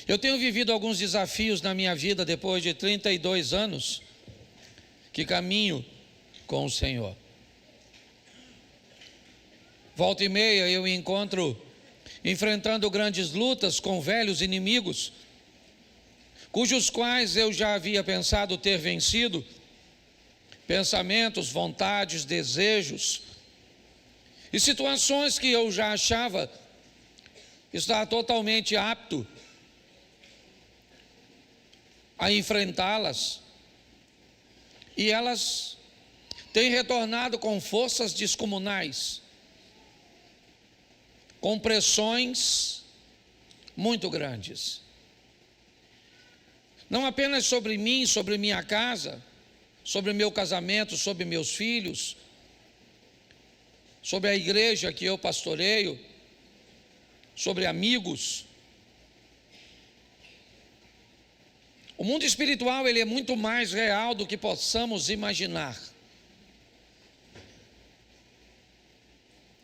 Eu tenho vivido alguns desafios na minha vida depois de 32 anos que caminho com o Senhor. Volta e meia eu me encontro enfrentando grandes lutas com velhos inimigos, cujos quais eu já havia pensado ter vencido, pensamentos, vontades, desejos e situações que eu já achava estar totalmente apto a enfrentá-las, e elas têm retornado com forças descomunais, com pressões muito grandes, não apenas sobre mim, sobre minha casa, sobre meu casamento, sobre meus filhos, sobre a igreja que eu pastoreio, sobre amigos. O mundo espiritual, ele é muito mais real do que possamos imaginar.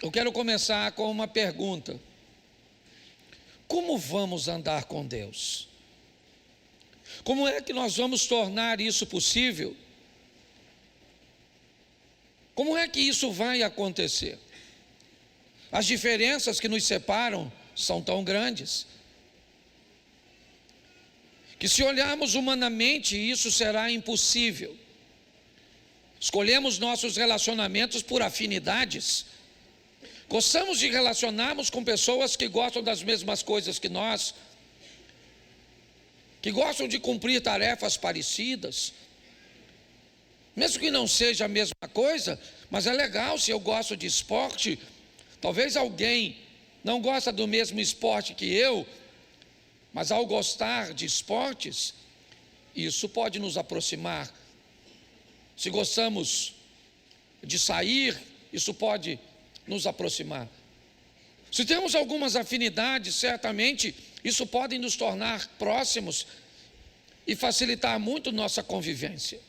Eu quero começar com uma pergunta: como vamos andar com Deus? Como é que nós vamos tornar isso possível? Como é que isso vai acontecer? As diferenças que nos separam são tão grandes que, se olharmos humanamente, isso será impossível. Escolhemos nossos relacionamentos por afinidades. Gostamos de relacionarmos com pessoas que gostam das mesmas coisas que nós, que gostam de cumprir tarefas parecidas, mesmo que não seja a mesma coisa. Mas é legal. Se eu gosto de esporte, talvez alguém não gosta do mesmo esporte que eu, mas ao gostar de esportes, isso pode nos aproximar. Se gostamos de sair, isso pode nos aproximar. Se temos algumas afinidades, certamente isso pode nos tornar próximos e facilitar muito nossa convivência.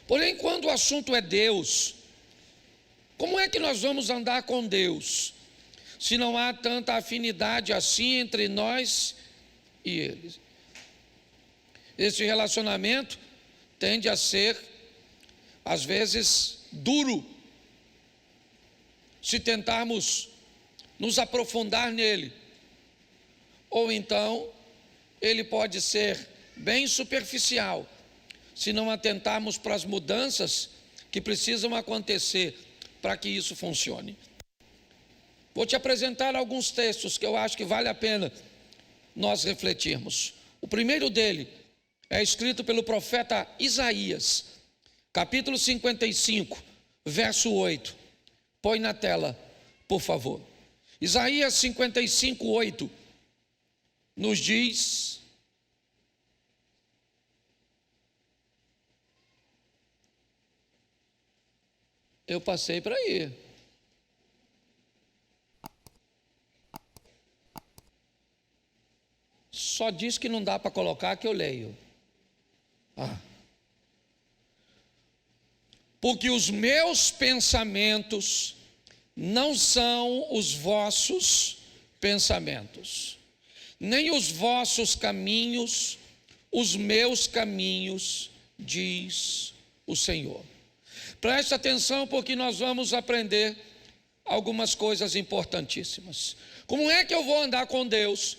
Porém, quando o assunto é Deus, como é que nós vamos andar com Deus, se não há tanta afinidade assim entre nós e Ele? Esse relacionamento tende a ser, às vezes, duro, se tentarmos nos aprofundar nele. Ou então, ele pode ser bem superficial, se não atentarmos para as mudanças que precisam acontecer para que isso funcione. Vou te apresentar alguns textos que eu acho que vale a pena nós refletirmos. O primeiro dele é escrito pelo profeta Isaías, capítulo 55, verso 8. Põe na tela, por favor. Isaías 55, 8 nos diz: eu passei para ir. Só diz que não dá para colocar, que eu leio. Porque os meus pensamentos não são os vossos pensamentos, nem os vossos caminhos, os meus caminhos, diz o Senhor. Preste atenção, porque nós vamos aprender algumas coisas importantíssimas. Como é que eu vou andar com Deus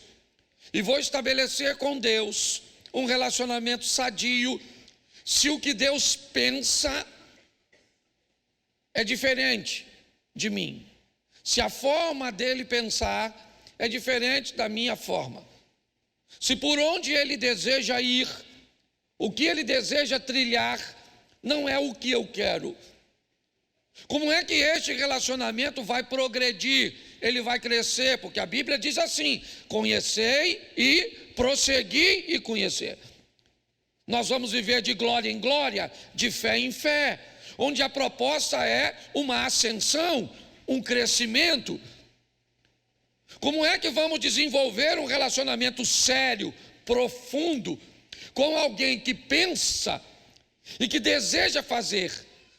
e vou estabelecer com Deus um relacionamento sadio, se o que Deus pensa é diferente de mim, se a forma dele pensar é diferente da minha forma, se por onde ele deseja ir, o que ele deseja trilhar, não é o que eu quero? Como é que este relacionamento vai progredir? Ele vai crescer, porque a Bíblia diz assim: conhecei e prossegui e conhecer. Nós vamos viver de glória em glória, de fé em fé, onde a proposta é uma ascensão, um crescimento. Como é que vamos desenvolver um relacionamento sério, profundo, com alguém que pensa e que deseja fazer,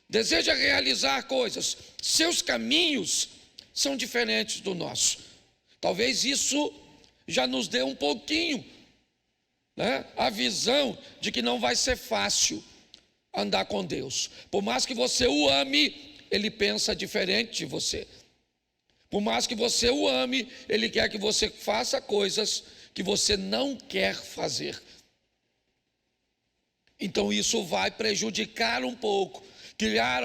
deseja realizar coisas? Seus caminhos são diferentes do nosso. Talvez isso já nos deu um pouquinho, né, a visão de que não vai ser fácil andar com Deus. Por mais que você o ame, Ele pensa diferente de você. Por mais que você o ame, Ele quer que você faça coisas que você não quer fazer. Então isso vai prejudicar um pouco, criar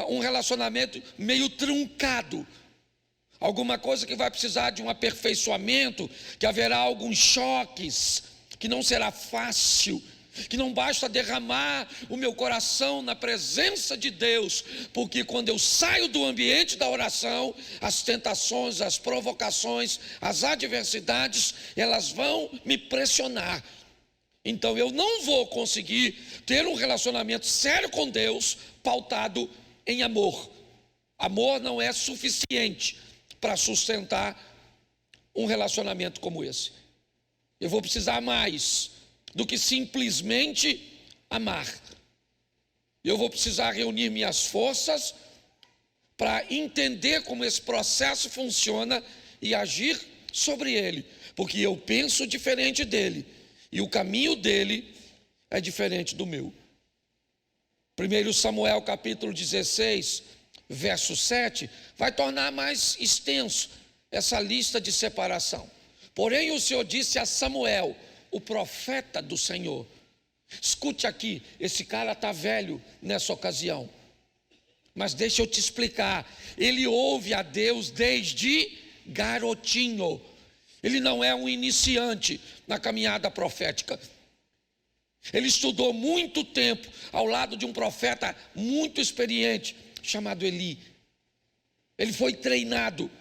um relacionamento meio truncado. Alguma coisa que vai precisar de um aperfeiçoamento, que haverá alguns choques, que não será fácil, que não basta derramar o meu coração na presença de Deus, porque quando eu saio do ambiente da oração, as tentações, as provocações, as adversidades, elas vão me pressionar. Então eu não vou conseguir ter um relacionamento sério com Deus pautado em amor. Amor não é suficiente para sustentar um relacionamento como esse. Eu vou precisar mais do que simplesmente amar. Eu vou precisar reunir minhas forças para entender como esse processo funciona e agir sobre ele, porque eu penso diferente dele e o caminho dele é diferente do meu. 1 Samuel capítulo 16, verso 7, vai tornar mais extenso essa lista de separação. Porém o Senhor disse a Samuel, o profeta do Senhor, escute aqui, esse cara está velho nessa ocasião, mas deixa eu te explicar, ele ouve a Deus desde garotinho, ele não é um iniciante na caminhada profética, ele estudou muito tempo ao lado de um profeta muito experiente, chamado Eli. Ele foi treinado.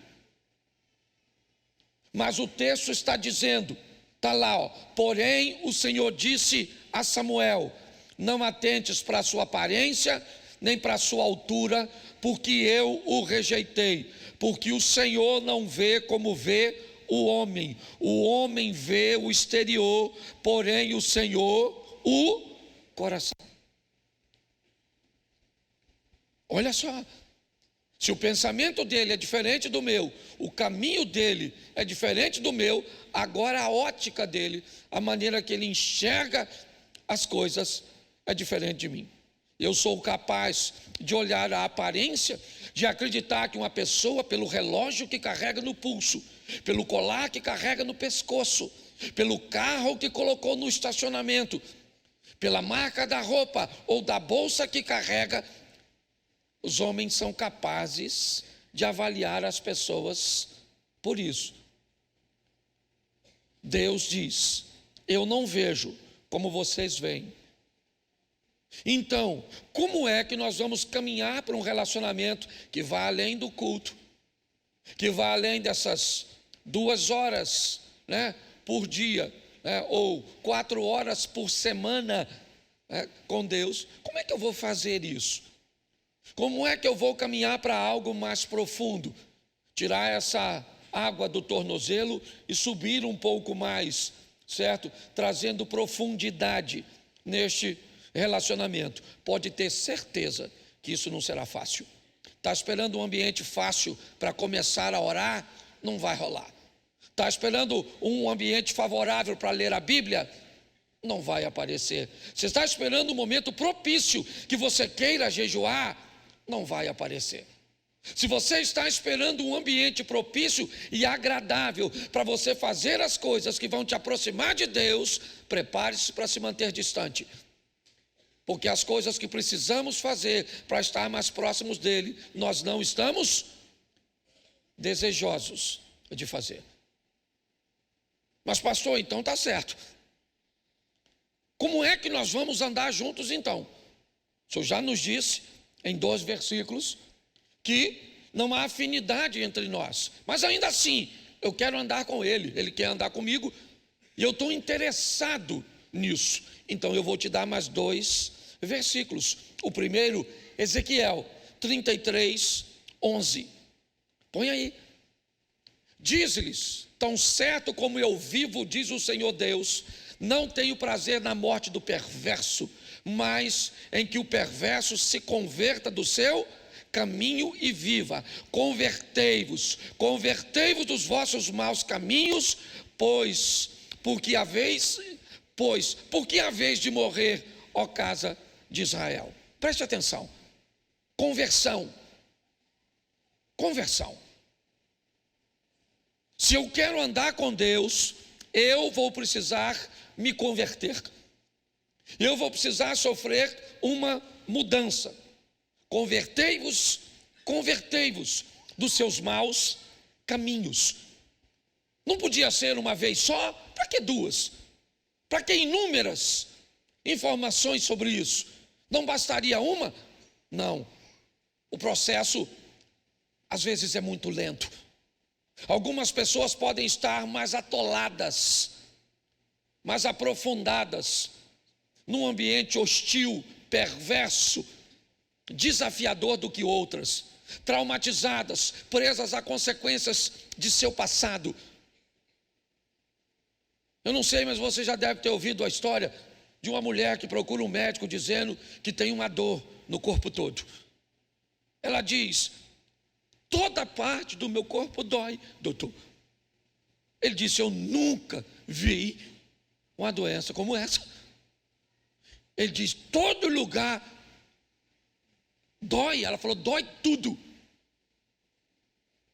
Mas o texto está dizendo, está lá, ó, porém o Senhor disse a Samuel, não atentes para a sua aparência, nem para a sua altura, porque eu o rejeitei, porque o Senhor não vê como vê o homem vê o exterior, porém o Senhor o coração. Olha só, se o pensamento dele é diferente do meu, o caminho dele é diferente do meu, agora a ótica dele, a maneira que ele enxerga as coisas é diferente de mim. Eu sou capaz de olhar a aparência, de acreditar que uma pessoa, pelo relógio que carrega no pulso, pelo colar que carrega no pescoço, pelo carro que colocou no estacionamento, pela marca da roupa ou da bolsa que carrega, os homens são capazes de avaliar as pessoas por isso. Deus diz, eu não vejo como vocês veem. Então, como é que nós vamos caminhar para um relacionamento que vá além do culto, que vá além dessas 2 horas, né, por dia, né, ou 4 horas por semana, né, com Deus? Como é que eu vou fazer isso? Como é que eu vou caminhar para algo mais profundo? Tirar essa água do tornozelo e subir um pouco mais, certo? Trazendo profundidade neste relacionamento. Pode ter certeza que isso não será fácil. Está esperando um ambiente fácil para começar a orar? Não vai rolar. Está esperando um ambiente favorável para ler a Bíblia? Não vai aparecer. Você está esperando um momento propício que você queira jejuar? Não vai aparecer. Se você está esperando um ambiente propício e agradável para você fazer as coisas que vão te aproximar de Deus, prepare-se para se manter distante. Porque as coisas que precisamos fazer para estar mais próximos dele, nós não estamos desejosos de fazer. Mas pastor, então está certo. Como é que nós vamos andar juntos então? O Senhor já nos disse em 2 versículos que não há afinidade entre nós, mas ainda assim eu quero andar com ele, ele quer andar comigo e eu estou interessado nisso. Então eu vou te dar mais 2 versículos. O primeiro, Ezequiel 33, 11. Põe aí. Diz-lhes, tão certo como eu vivo, diz o Senhor Deus, não tenho prazer na morte do perverso, mas em que o perverso se converta do seu caminho e viva. Convertei-vos dos vossos maus caminhos, porque haveis de morrer, ó casa de Israel. Preste atenção. Conversão. Se eu quero andar com Deus, eu vou precisar me converter. Eu vou precisar sofrer uma mudança. Convertei-vos dos seus maus caminhos. Não podia ser uma vez só? Para que duas? Para que inúmeras informações sobre isso? Não bastaria uma? Não. O processo, às vezes, é muito lento. Algumas pessoas podem estar mais atoladas, mais aprofundadas, num ambiente hostil, perverso, desafiador do que outras, traumatizadas, presas a consequências de seu passado. Eu não sei, mas você já deve ter ouvido a história de uma mulher que procura um médico dizendo que tem uma dor no corpo todo. Ela diz: toda parte do meu corpo dói, doutor. Ele disse: eu nunca vi uma doença como essa. Ele diz: todo lugar dói. Ela falou: dói tudo.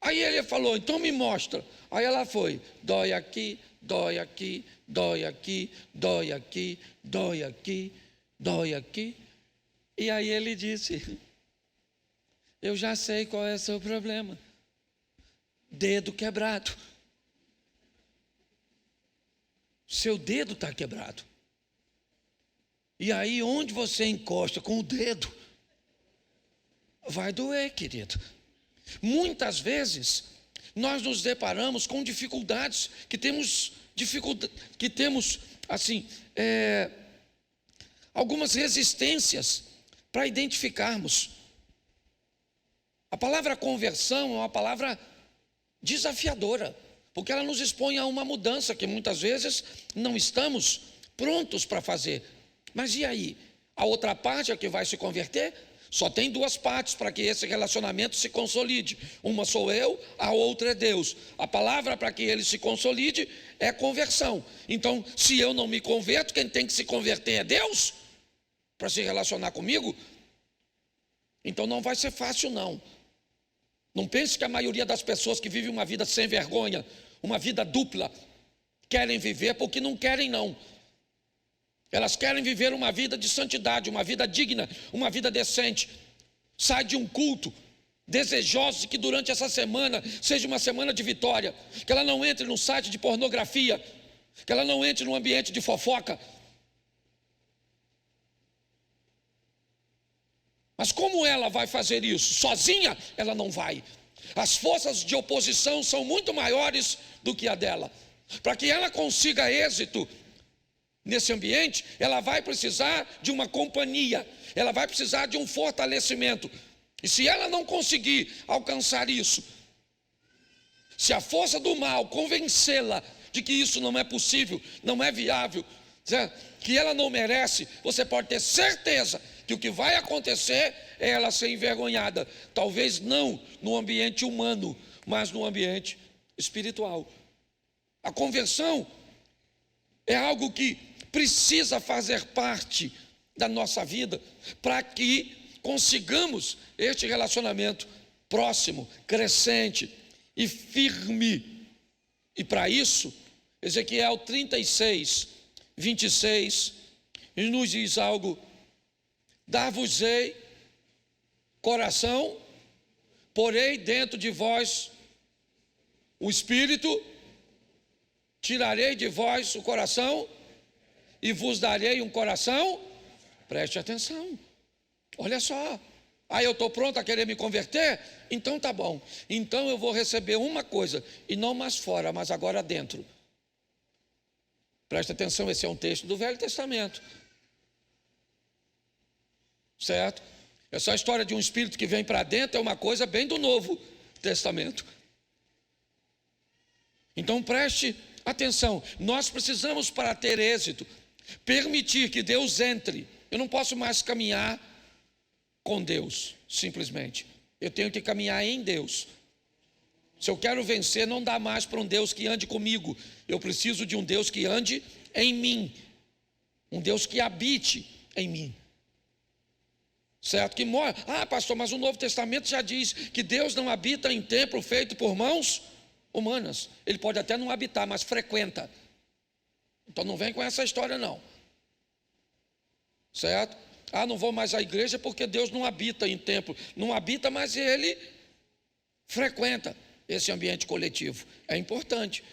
Aí ele falou: então me mostra. Aí ela foi: dói aqui, dói aqui, dói aqui, dói aqui, dói aqui, dói aqui. E aí ele disse: eu já sei qual é o seu problema. Dedo quebrado. Seu dedo está quebrado. E aí onde você encosta com o dedo, vai doer, querido. Muitas vezes nós nos deparamos com dificuldades, algumas resistências para identificarmos. A palavra conversão é uma palavra desafiadora, porque ela nos expõe a uma mudança que muitas vezes não estamos prontos para fazer. Mas e aí? A outra parte é que vai se converter? Só tem duas partes para que esse relacionamento se consolide. Uma sou eu, a outra é Deus. A palavra para que ele se consolide é conversão. Então, se eu não me converto, quem tem que se converter é Deus para se relacionar comigo? Então não vai ser fácil, não. Não pense que a maioria das pessoas que vivem uma vida sem vergonha, uma vida dupla, querem viver porque não querem, não. Elas querem viver uma vida de santidade, uma vida digna, uma vida decente. Sai de um culto desejoso que durante essa semana seja uma semana de vitória, que ela não entre num site de pornografia, que ela não entre num ambiente de fofoca. Mas como ela vai fazer isso? Sozinha, ela não vai. As forças de oposição são muito maiores do que a dela. Para que ela consiga êxito nesse ambiente, ela vai precisar de uma companhia, ela vai precisar de um fortalecimento. E se ela não conseguir alcançar isso, se a força do mal convencê-la de que isso não é possível, não é viável, que ela não merece, você pode ter certeza que o que vai acontecer é ela ser envergonhada. Talvez não no ambiente humano, mas no ambiente espiritual. A conversão é algo que precisa fazer parte da nossa vida para que consigamos este relacionamento próximo, crescente e firme. E para isso, Ezequiel 36, 26, nos diz algo: dar-vos-ei coração, porei dentro de vós o espírito, tirarei de vós o coração e vos darei um coração. Preste atenção, olha só. Aí eu estou pronto a querer me converter? Então tá bom, então eu vou receber uma coisa, e não mais fora, mas agora dentro. Preste atenção, esse é um texto do Velho Testamento, certo? Essa história de um espírito que vem para dentro é uma coisa bem do Novo Testamento. Então preste atenção, nós precisamos, para ter êxito, permitir que Deus entre. Eu não posso mais caminhar com Deus, simplesmente. Eu tenho que caminhar em Deus. Se eu quero vencer, não dá mais para um Deus que ande comigo. Eu preciso de um Deus que ande em mim. Um Deus que habite em mim. Certo? Que mora. Ah, pastor, mas o Novo Testamento já diz que Deus não habita em templo feito por mãos humanas. Ele pode até não habitar, mas frequenta. Então não vem com essa história não. Certo? Ah, não vou mais à igreja porque Deus não habita em templo. Não habita, mas Ele frequenta esse ambiente coletivo. É importante.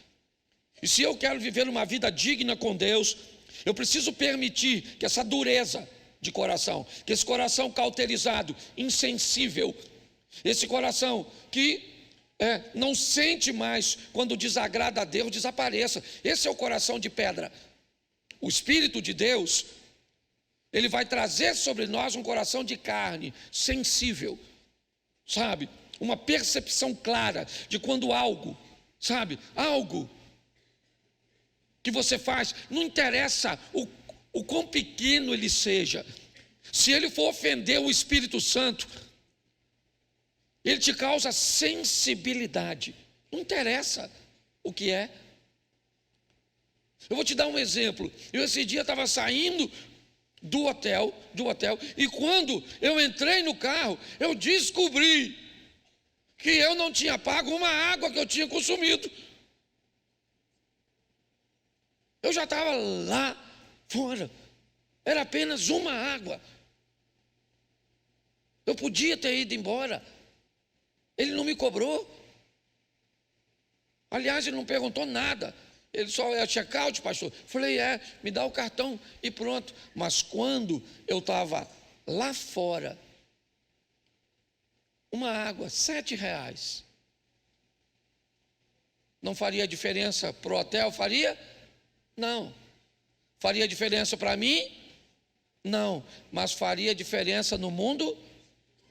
E se eu quero viver uma vida digna com Deus, eu preciso permitir que essa dureza de coração, que esse coração cauterizado, insensível, esse coração que não sente mais quando desagrada a Deus, desapareça. Esse é o coração de pedra. O Espírito de Deus, Ele vai trazer sobre nós um coração de carne, sensível, sabe? Uma percepção clara de quando algo, sabe? Algo que você faz, não interessa o quão pequeno ele seja, se ele for ofender o Espírito Santo, ele te causa sensibilidade, não interessa o que é. Eu vou te dar um exemplo. Eu esse dia estava saindo do hotel, e quando eu entrei no carro, eu descobri que eu não tinha pago uma água que eu tinha consumido. Eu já estava lá fora, era apenas uma água. Eu podia ter ido embora, ele não me cobrou. Aliás, ele não perguntou nada. Ele só é check-out, pastor. Falei, me dá o cartão e pronto. Mas quando eu estava lá fora, uma água, R$7. Não faria diferença para o hotel? Faria? Não. Faria diferença para mim? Não. Mas faria diferença no mundo?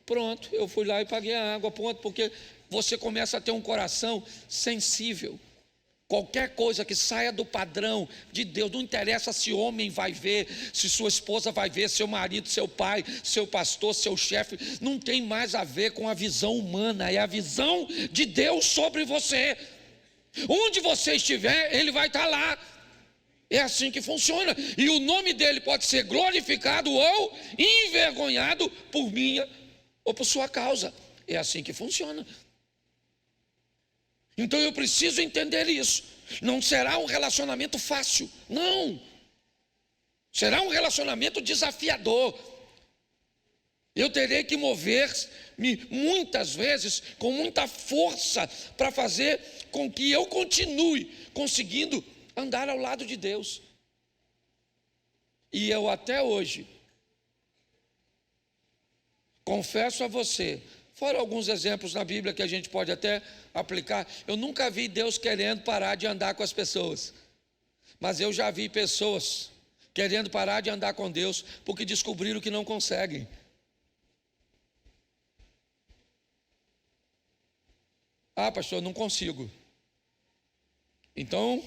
Pronto, eu fui lá e paguei a água, pronto, porque você começa a ter um coração sensível. Qualquer coisa que saia do padrão de Deus, não interessa se homem vai ver, se sua esposa vai ver, seu marido, seu pai, seu pastor, seu chefe, não tem mais a ver com a visão humana, é a visão de Deus sobre você. Onde você estiver, Ele vai estar lá. É assim que funciona. E o nome dele pode ser glorificado ou envergonhado por minha ou por sua causa. É assim que funciona. Então eu preciso entender isso. Não será um relacionamento fácil, não. Será um relacionamento desafiador. Eu terei que mover-me muitas vezes com muita força para fazer com que eu continue conseguindo andar ao lado de Deus. E eu até hoje confesso a você, fora alguns exemplos na Bíblia que a gente pode até aplicar, eu nunca vi Deus querendo parar de andar com as pessoas, mas eu já vi pessoas querendo parar de andar com Deus porque descobriram que não conseguem. Ah, pastor, eu não consigo. Então,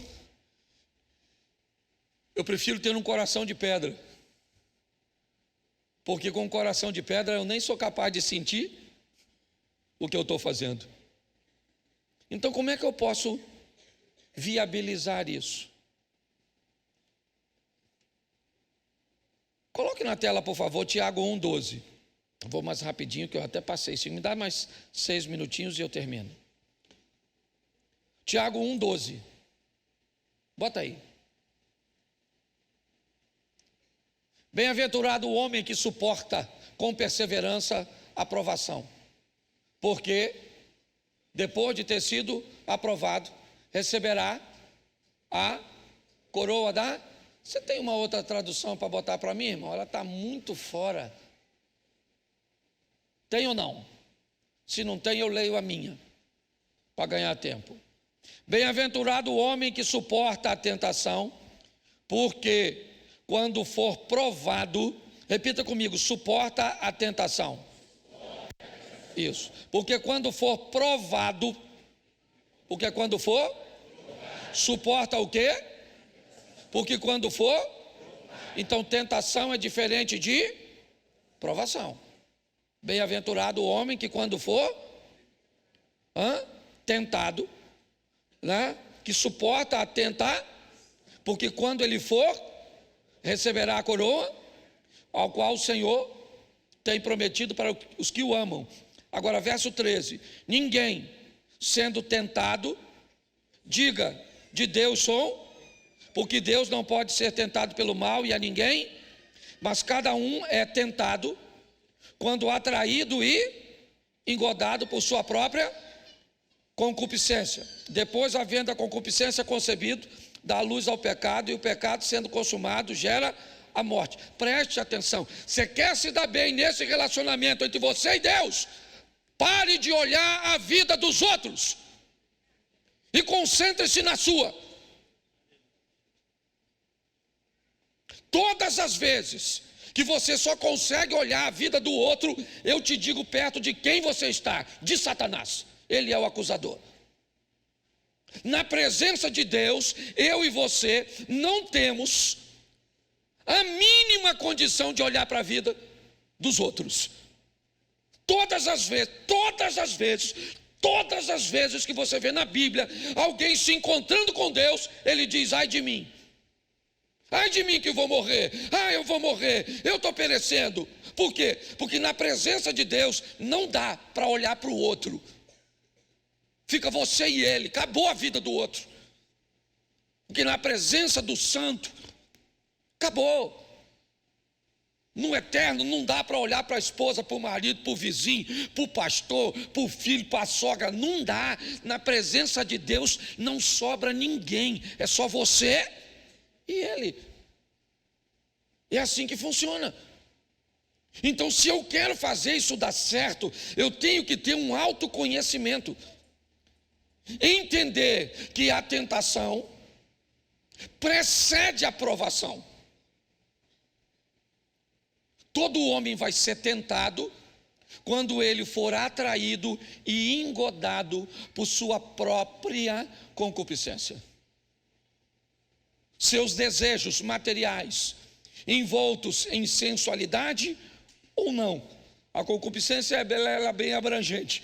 eu prefiro ter um coração de pedra, porque com um coração de pedra eu nem sou capaz de sentir o que eu estou fazendo. Então como é que eu posso viabilizar isso? Coloque na tela, por favor, Tiago 1,12. Vou mais rapidinho, que eu até passei. Se me dá mais 6 minutinhos e eu termino. Tiago 1,12. Bota aí. Bem-aventurado o homem que suporta com perseverança a provação, porque depois de ter sido aprovado, receberá a coroa da... Você tem uma outra tradução para botar para mim, irmão? Ela está muito fora. Tem ou não? Se não tem, eu leio a minha, para ganhar tempo. Bem-aventurado o homem que suporta a tentação, porque quando for provado, repita comigo, suporta a tentação. Isso, porque quando for provado, porque quando for, suporta o quê? Porque quando for, então tentação é diferente de provação. Bem-aventurado o homem que quando for tentado, né, que suporta a tentar, porque quando ele for, receberá a coroa, ao qual o Senhor tem prometido para os que o amam. Agora, verso 13: ninguém sendo tentado, diga, de Deus sou, porque Deus não pode ser tentado pelo mal e a ninguém, mas cada um é tentado quando atraído e engodado por sua própria concupiscência. Depois, havendo a concupiscência concebido, dá luz ao pecado, e o pecado, sendo consumado, gera a morte. Preste atenção. Você quer se dar bem nesse relacionamento entre você e Deus? Pare de olhar a vida dos outros e concentre-se na sua. Todas as vezes que você só consegue olhar a vida do outro, eu te digo perto de quem você está: de Satanás. Ele é o acusador. Na presença de Deus, eu e você não temos a mínima condição de olhar para a vida dos outros. Todas as vezes que você vê na Bíblia alguém se encontrando com Deus, ele diz: ai de mim que eu vou morrer, eu vou morrer, eu estou perecendo. Por quê? Porque na presença de Deus não dá para olhar para o outro, fica você e ele, acabou a vida do outro. Porque na presença do santo, acabou. No eterno não dá para olhar para a esposa, para o marido, para o vizinho, para o pastor, para o filho, para a sogra, não dá. Na presença de Deus não sobra ninguém, é só você e ele. É assim que funciona. Então, se eu quero fazer isso dar certo, eu tenho que ter um autoconhecimento, entender que a tentação precede a provação. Todo homem vai ser tentado quando ele for atraído e engodado por sua própria concupiscência. Seus desejos materiais envoltos em sensualidade ou não. A concupiscência ela é bem abrangente.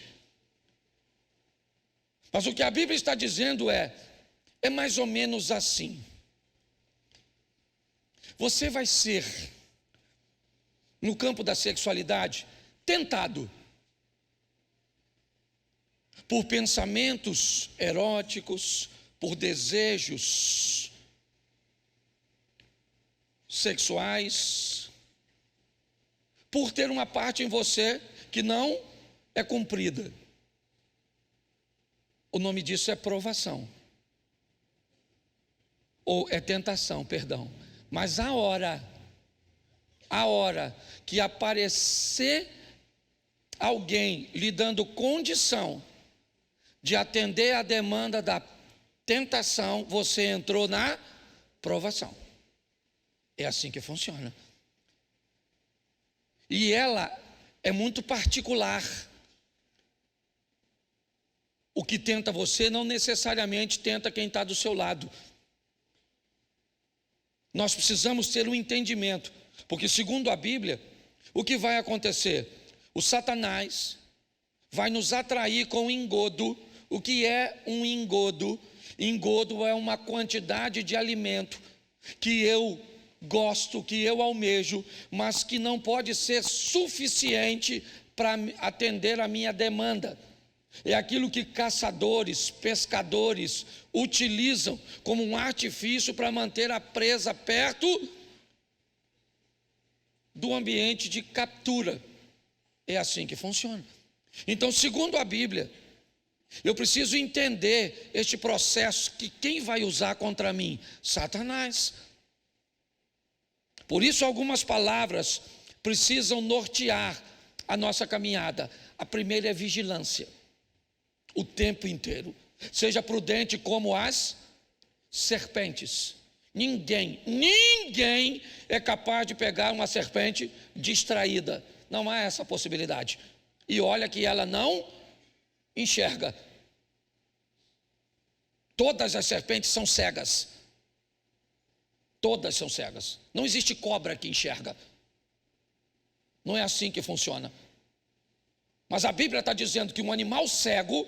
Mas o que a Bíblia está dizendo é mais ou menos assim. Você vai ser, no campo da sexualidade, tentado por pensamentos eróticos, por desejos sexuais, por ter uma parte em você que não é cumprida. O nome disso é provação, ou é tentação, perdão. Mas a hora que aparecer alguém lhe dando condição de atender a demanda da tentação, você entrou na provação. É assim que funciona. E ela é muito particular. O que tenta você não necessariamente tenta quem está do seu lado. Nós precisamos ter um entendimento, porque segundo a Bíblia, o que vai acontecer? O Satanás vai nos atrair com engodo. O que é um engodo? Engodo é uma quantidade de alimento que eu gosto, que eu almejo, mas que não pode ser suficiente para atender a minha demanda. É aquilo que caçadores, pescadores utilizam como um artifício para manter a presa perto do ambiente de captura. É assim que funciona. Então, segundo a Bíblia, eu preciso entender este processo que quem vai usar contra mim? Satanás. Por isso, algumas palavras precisam nortear a nossa caminhada. A primeira é vigilância. O tempo inteiro. Seja prudente como as serpentes. Ninguém é capaz de pegar uma serpente distraída. Não há essa possibilidade. E olha que ela não enxerga. Todas as serpentes são cegas. Todas são cegas. Não existe cobra que enxerga. Não é assim que funciona. Mas a Bíblia está dizendo que um animal cego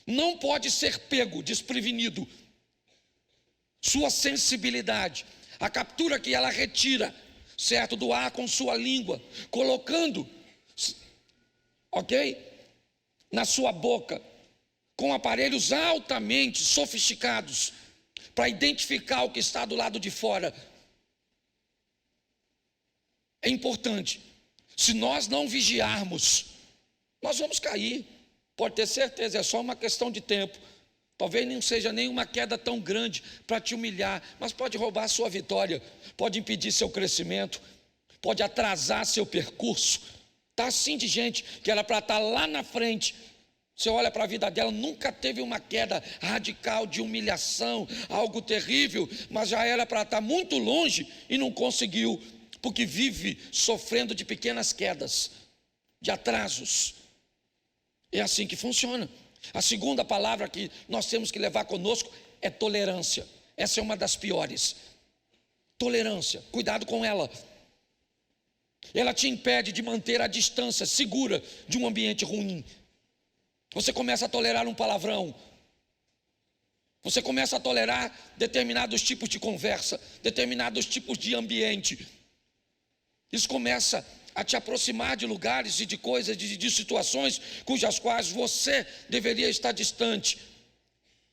não pode ser pego desprevenido. Sua sensibilidade, a captura que ela retira, certo, do ar com sua língua, colocando, ok, na sua boca, com aparelhos altamente sofisticados, para identificar o que está do lado de fora. É importante. Se nós não vigiarmos, nós vamos cair. Pode ter certeza, é só uma questão de tempo. Talvez não seja nenhuma queda tão grande para te humilhar, mas pode roubar a sua vitória, pode impedir seu crescimento, pode atrasar seu percurso. Está assim de gente que era para estar lá na frente. Você olha para a vida dela, nunca teve uma queda radical de humilhação, algo terrível, mas já era para estar muito longe e não conseguiu, porque vive sofrendo de pequenas quedas, de atrasos. É assim que funciona. A segunda palavra que nós temos que levar conosco é tolerância. Essa é uma das piores. Tolerância, cuidado com ela. Ela te impede de manter a distância segura de um ambiente ruim. Você começa a tolerar um palavrão. Você começa a tolerar determinados tipos de conversa, determinados tipos de ambiente. Isso começa a te aproximar de lugares e de coisas, de situações cujas quais você deveria estar distante.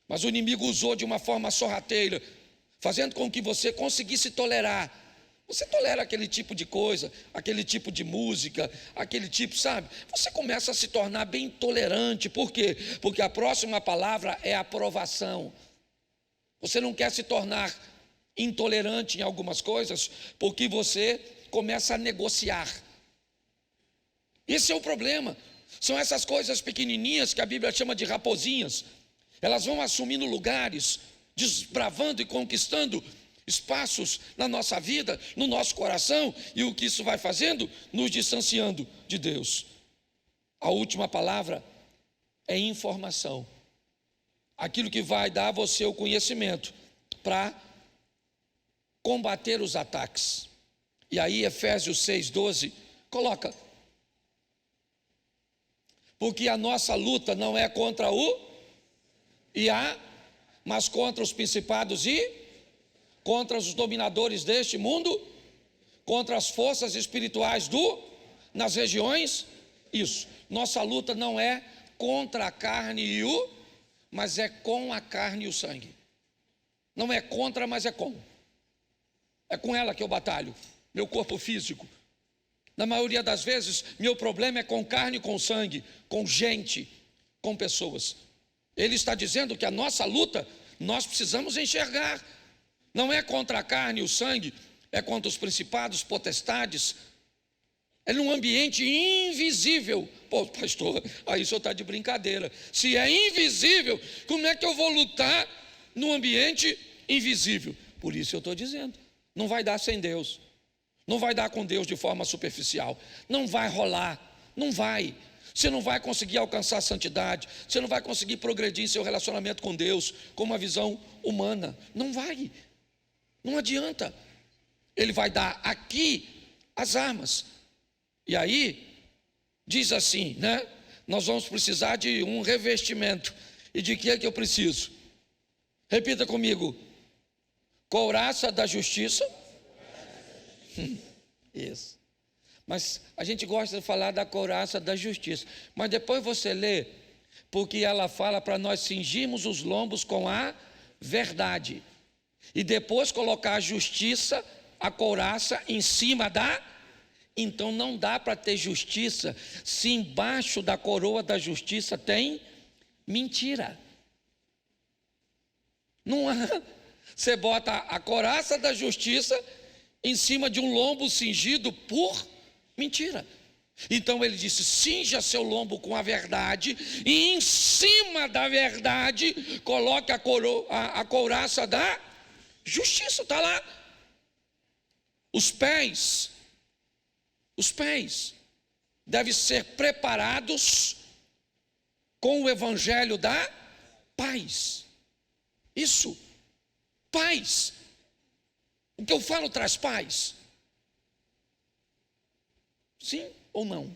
Mas o inimigo usou de uma forma sorrateira, fazendo com que você conseguisse tolerar. Você tolera aquele tipo de coisa, aquele tipo de música, aquele tipo, sabe? Você começa a se tornar bem tolerante. Por quê? Porque a próxima palavra é aprovação. Você não quer se tornar intolerante em algumas coisas, porque você começa a negociar. Esse é o problema. São essas coisas pequenininhas que a Bíblia chama de raposinhas. Elas vão assumindo lugares, desbravando e conquistando espaços na nossa vida, no nosso coração, e o que isso vai fazendo? Nos distanciando de Deus. A última palavra é informação. Aquilo que vai dar a você o conhecimento para combater os ataques. E aí Efésios 6,12 coloca: porque a nossa luta não é contra mas contra os principados e contra os dominadores deste mundo, contra as forças espirituais nas regiões. Isso, nossa luta não é contra a carne mas é com a carne e o sangue. Não é contra, mas é com ela que eu batalho, meu corpo físico. Na maioria das vezes, meu problema é com carne e com sangue, com gente, com pessoas. Ele está dizendo que a nossa luta, nós precisamos enxergar. Não é contra a carne e o sangue, é contra os principados, potestades. É num ambiente invisível. Pô, pastor, aí o senhor está de brincadeira. Se é invisível, como é que eu vou lutar num ambiente invisível? Por isso eu estou dizendo, não vai dar sem Deus. Não vai dar com Deus de forma superficial. Não vai rolar, não vai. Você não vai conseguir alcançar a santidade. Você não vai conseguir progredir em seu relacionamento com Deus com uma visão humana. Não vai. Não adianta. Ele vai dar aqui as armas. E aí, diz assim, né? Nós vamos precisar de um revestimento. E de que é que eu preciso? Repita comigo: couraça da justiça. Isso. Mas a gente gosta de falar da couraça da justiça. Mas depois você lê, porque ela fala para nós cingirmos os lombos com a verdade. E depois colocar a justiça, a couraça, em cima da. Então não dá para ter justiça se embaixo da coroa da justiça tem mentira. Não há. Você bota a couraça da justiça em cima de um lombo cingido por mentira. Então ele disse: cinja seu lombo com a verdade, e em cima da verdade coloque a couraça da justiça. Está lá. Os pés devem ser preparados com o evangelho da paz. Isso, paz. O que eu falo traz paz? Sim ou não?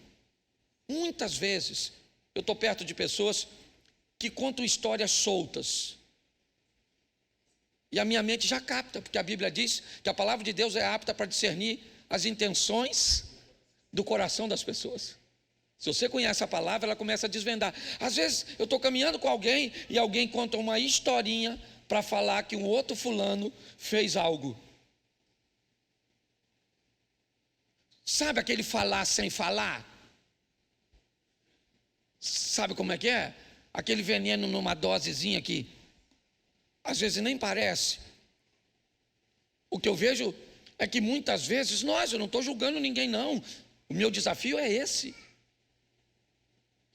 Muitas vezes eu estou perto de pessoas que contam histórias soltas. E a minha mente já capta, porque a Bíblia diz que a palavra de Deus é apta para discernir as intenções do coração das pessoas. Se você conhece a palavra, ela começa a desvendar. Às vezes eu estou caminhando com alguém e alguém conta uma historinha para falar que um outro fulano fez algo. Sabe aquele falar sem falar? Sabe como é que é? Aquele veneno numa dosezinha que às vezes nem parece. O que eu vejo é que muitas vezes, eu não estou julgando ninguém não. O meu desafio é esse.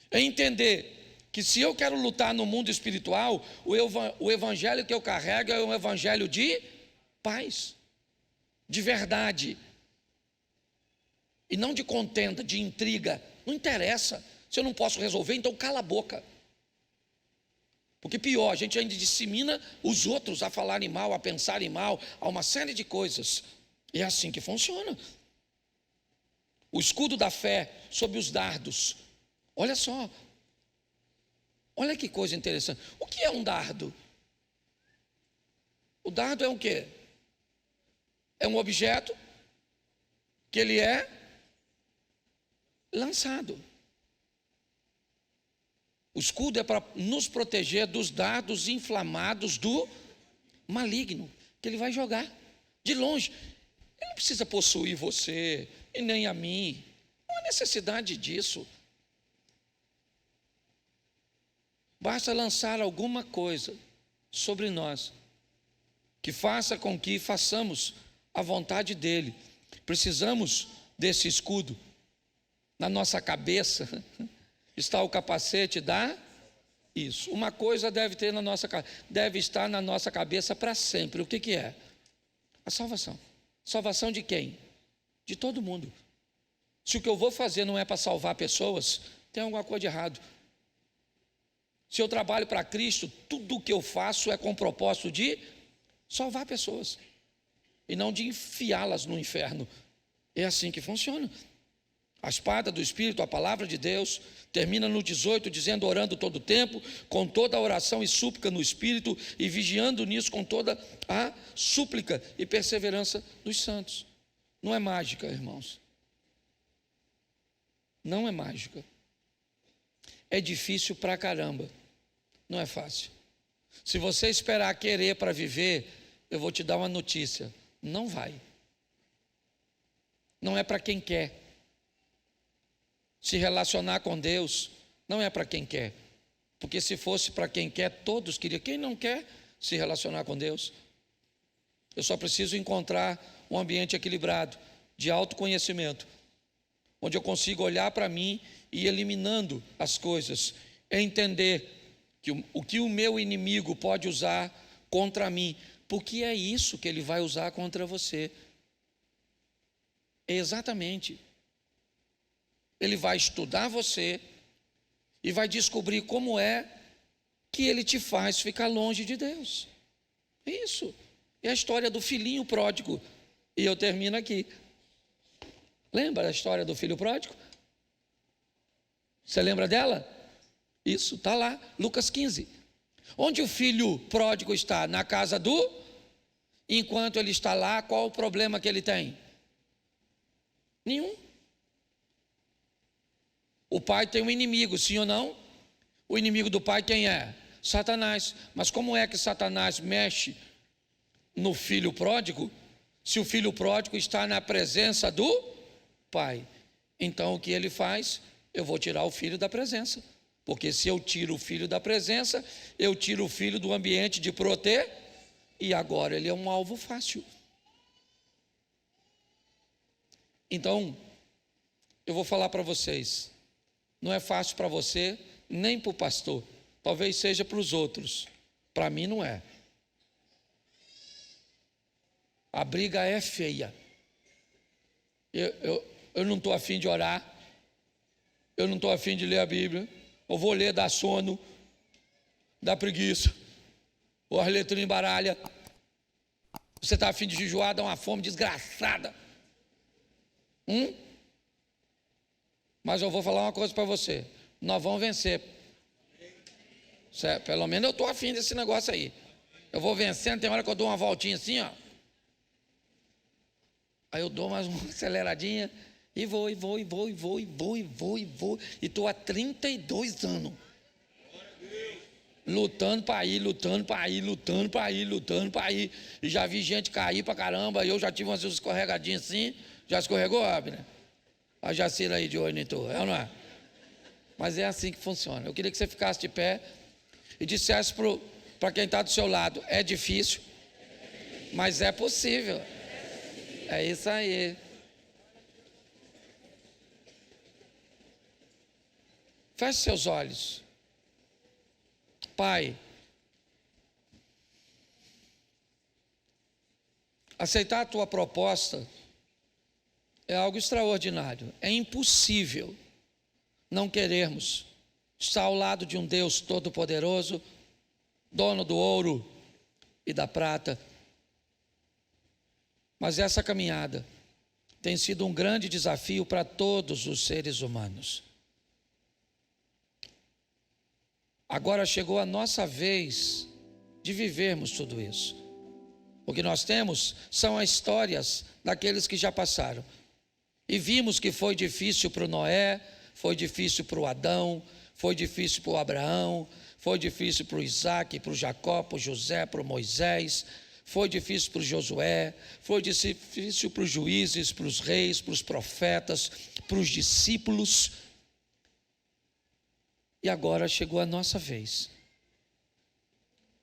É entender que se eu quero lutar no mundo espiritual, o evangelho que eu carrego é um evangelho de paz, de verdade. E não de contenda, de intriga. Não interessa. Se eu não posso resolver, então cala a boca. Porque pior, a gente ainda dissemina os outros a falarem mal, a pensarem mal, a uma série de coisas. E é assim que funciona. O escudo da fé sob os dardos. Olha só. Olha que coisa interessante. O que é um dardo? O dardo é o quê? É um objeto que ele é lançado. O escudo é para nos proteger dos dardos inflamados do maligno, que ele vai jogar de longe. Ele não precisa possuir você e nem a mim. Não há necessidade disso. Basta lançar alguma coisa sobre nós que faça com que façamos a vontade dele. Precisamos desse escudo. Na nossa cabeça está o capacete da isso. Uma coisa deve estar na nossa cabeça para sempre. O que é? A salvação. Salvação de quem? De todo mundo. Se o que eu vou fazer não é para salvar pessoas, tem alguma coisa de errado. Se eu trabalho para Cristo, tudo o que eu faço é com o propósito de salvar pessoas e não de enfiá-las no inferno. É assim que funciona. A espada do Espírito, a palavra de Deus, termina no 18 dizendo: orando todo o tempo, com toda a oração e súplica no Espírito, e vigiando nisso com toda a súplica e perseverança dos santos. Não é mágica, irmãos. Não é mágica. É difícil pra caramba. Não é fácil. Se você esperar querer para viver, eu vou te dar uma notícia: não vai. Não é para quem quer. Se relacionar com Deus não é para quem quer, porque se fosse para quem quer, todos queriam. Quem não quer se relacionar com Deus? Eu só preciso encontrar um ambiente equilibrado, de autoconhecimento, onde eu consigo olhar para mim e ir eliminando as coisas, é entender que o que o meu inimigo pode usar contra mim, porque é isso que ele vai usar contra você. Exatamente. Ele vai estudar você e vai descobrir como é que ele te faz ficar longe de Deus. Isso é a história do filhinho pródigo. E eu termino aqui. Lembra a história do filho pródigo? Você lembra dela? Isso, está lá, Lucas 15. Onde o filho pródigo está? Na casa do... Enquanto ele está lá, qual o problema que ele tem? Nenhum. O pai tem um inimigo, sim ou não? O inimigo do pai quem é? Satanás. Mas como é que Satanás mexe no filho pródigo, se o filho pródigo está na presença do pai? Então o que ele faz? Eu vou tirar o filho da presença. Porque se eu tiro o filho da presença, eu tiro o filho do ambiente de proteger, e agora ele é um alvo fácil. Então, eu vou falar para vocês, não é fácil para você, nem para o pastor, talvez seja para os outros, para mim não é. A briga é feia. Eu não estou afim de orar, eu não estou afim de ler a Bíblia, eu vou ler, dá sono, dá preguiça, ou as letrinhas embaralha. Você está afim de jejuar, dá uma fome desgraçada. Mas eu vou falar uma coisa para você: nós vamos vencer. Certo? Pelo menos eu estou afim desse negócio aí. Eu vou vencendo, tem hora que eu dou uma voltinha assim, ó. Aí eu dou mais uma aceleradinha e vou. E estou há 32 anos. Lutando para ir. E já vi gente cair para caramba. Eu já tive umas escorregadinhas assim. Já escorregou, Abner? A Jacira aí de olho em tu, é ou não é? Mas é assim que funciona. Eu queria que você ficasse de pé e dissesse para quem está do seu lado: é difícil, mas é possível. É isso aí. Feche seus olhos. Pai, aceitar a tua proposta é algo extraordinário. É impossível não querermos estar ao lado de um Deus todo-poderoso, dono do ouro e da prata. Mas essa caminhada tem sido um grande desafio para todos os seres humanos. Agora chegou a nossa vez de vivermos tudo isso. O que nós temos são as histórias daqueles que já passaram. E vimos que foi difícil para o Noé, foi difícil para o Adão, foi difícil para o Abraão, foi difícil para o Isaac, para o Jacó, para o José, para o Moisés, foi difícil para o Josué, foi difícil para os juízes, para os reis, para os profetas, para os discípulos. E agora chegou a nossa vez.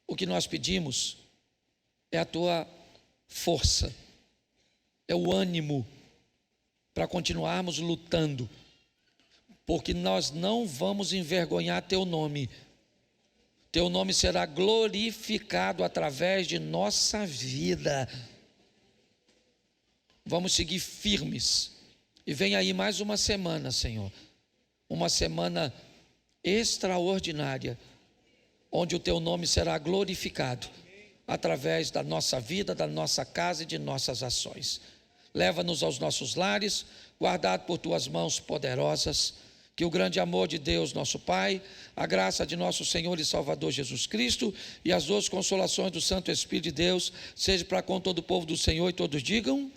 O que nós pedimos é a tua força, é o ânimo para continuarmos lutando, porque nós não vamos envergonhar teu nome. Teu nome será glorificado através de nossa vida. Vamos seguir firmes. E vem aí mais uma semana, Senhor. Uma semana extraordinária, onde o teu nome será glorificado através da nossa vida, da nossa casa e de nossas ações. Leva-nos aos nossos lares, guardado por tuas mãos poderosas. Que o grande amor de Deus, nosso Pai, a graça de nosso Senhor e Salvador Jesus Cristo e as doces consolações do Santo Espírito de Deus seja para com todo o povo do Senhor, e todos digam: